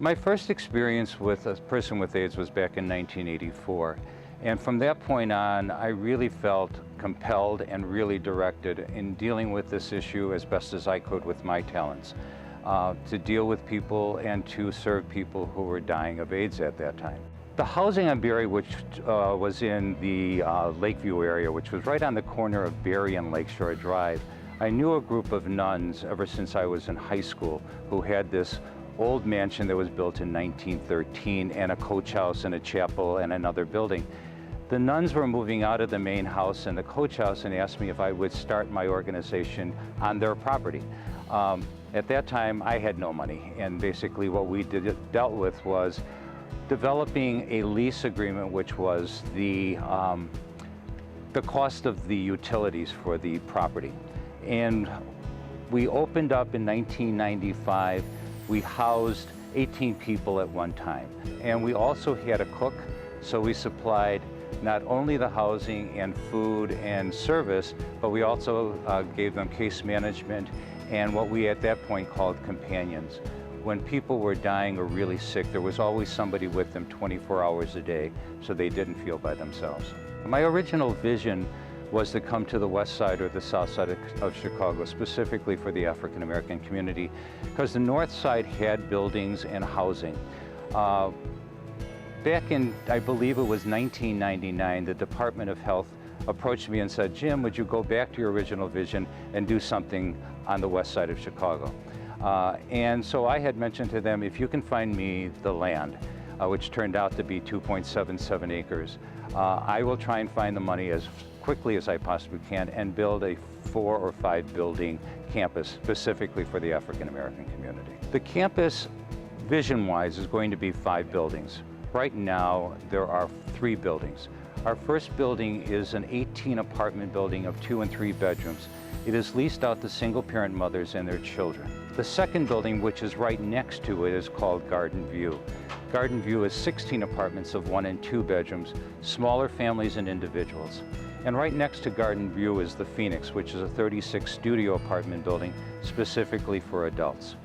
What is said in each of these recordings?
My first experience with a person with AIDS was back in 1984. And from that point on, I really felt compelled and really directed in dealing with this issue as best as I could with my talents, to deal with people and to serve people who were dying of AIDS at that time. The housing on Berry, which was in the Lakeview area, which was right on the corner of Berry and Lakeshore Drive, I knew a group of nuns ever since I was in high school who had this old mansion that was built in 1913 and a coach house and a chapel and another building. The nuns were moving out of the main house and the coach house and asked me if I would start my organization on their property. At that time, I had no money, and basically what we dealt with was developing a lease agreement, which was the cost of the utilities for the property. And we opened up in 1995. We housed 18 people at one time. And we also had a cook, so we supplied not only the housing and food and service, but we also gave them case management and what we at that point called companions. When people were dying or really sick, there was always somebody with them 24 hours a day, so they didn't feel by themselves. My original vision was to come to the west side or the south side of Chicago, specifically for the African American community, because the north side had buildings and housing. Back in, I believe it was 1999, the Department of Health approached me and said, "Jim, would you go back to your original vision and do something on the west side of Chicago?" And so I had mentioned to them, if you can find me the land, which turned out to be 2.77 acres, I will try and find the money as quickly as I possibly can and build a 4 or 5 building campus specifically for the African American community. The campus, vision-wise, is going to be 5 buildings. Right now, there are 3 buildings. Our first building is an 18 apartment building of 2 and 3 bedrooms. It is leased out to single parent mothers and their children. The second building, which is right next to it, is called Garden View. Garden View is 16 apartments of 1 and 2 bedrooms, smaller families and individuals. And right next to Garden View is the Phoenix, which is a 36 studio apartment building specifically for adults.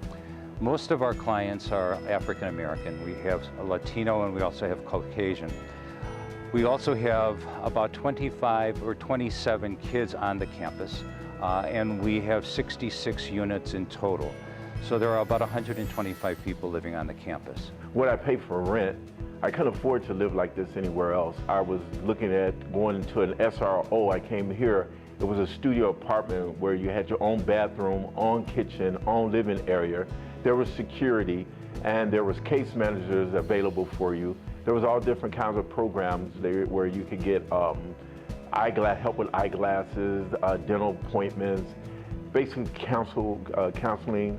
Most of our clients are African American. We have a Latino and we also have Caucasian. We also have about 25 or 27 kids on the campus, and we have 66 units in total. So there are about 125 people living on the campus. What I pay for rent, I couldn't afford to live like this anywhere else. I was looking at going to an SRO. I came here. It was a studio apartment where you had your own bathroom, own kitchen, own living area. There was security, and there was case managers available for you. There was all different kinds of programs there where you could get help with eyeglasses, dental appointments, basic counseling.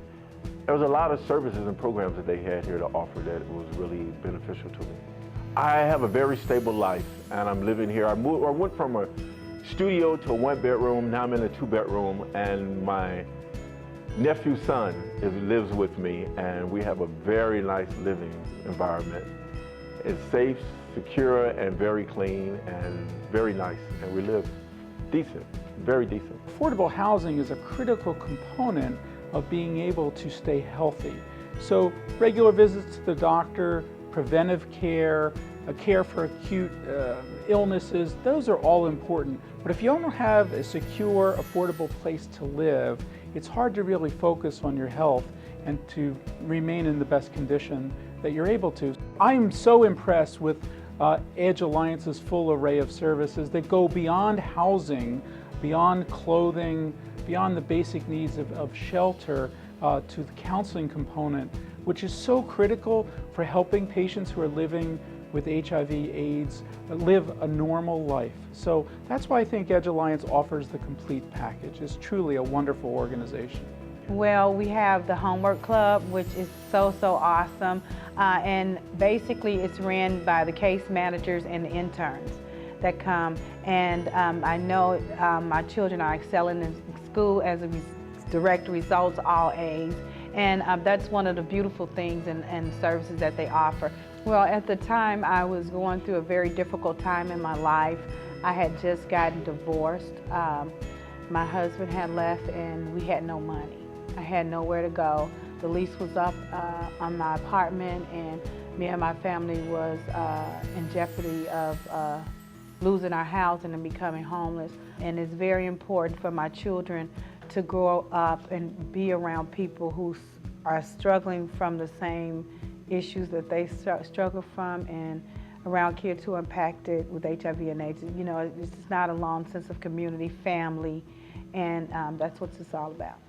There was a lot of services and programs that they had here to offer that was really beneficial to me. I have a very stable life, and I'm living here. I went from a studio to a 1-bedroom. Now I'm in a 2-bedroom, and my nephew's son lives with me, and we have a very nice living environment. It's safe, secure, and very clean, and very nice, and we live decent, very decent. Affordable housing is a critical component of being able to stay healthy. So regular visits to the doctor, preventive care, care for acute illnesses, those are all important. But if you don't have a secure, affordable place to live, it's hard to really focus on your health and to remain in the best condition that you're able to. I am so impressed with Edge Alliance's full array of services that go beyond housing, beyond clothing, beyond the basic needs of shelter, to the counseling component, which is so critical for helping patients who are living with HIV/AIDS live a normal life. So that's why I think Edge Alliance offers the complete package. It's truly a wonderful organization. Well, we have the Homework Club, which is so awesome. And basically it's ran by the case managers and the interns that come. And I know my children are excelling in school as a direct results, all A's. And that's one of the beautiful things and services that they offer. Well, at the time I was going through a very difficult time in my life. I had just gotten divorced. My husband had left and we had no money. I had nowhere to go. the lease was up on my apartment, and me and my family was in jeopardy of losing our house and then becoming homeless. And it's very important for my children to grow up and be around people who are struggling from the same issues that they struggle from, and around kids who are impacted with HIV and AIDS. You know, it's not a long sense of community, family, and that's what it's all about.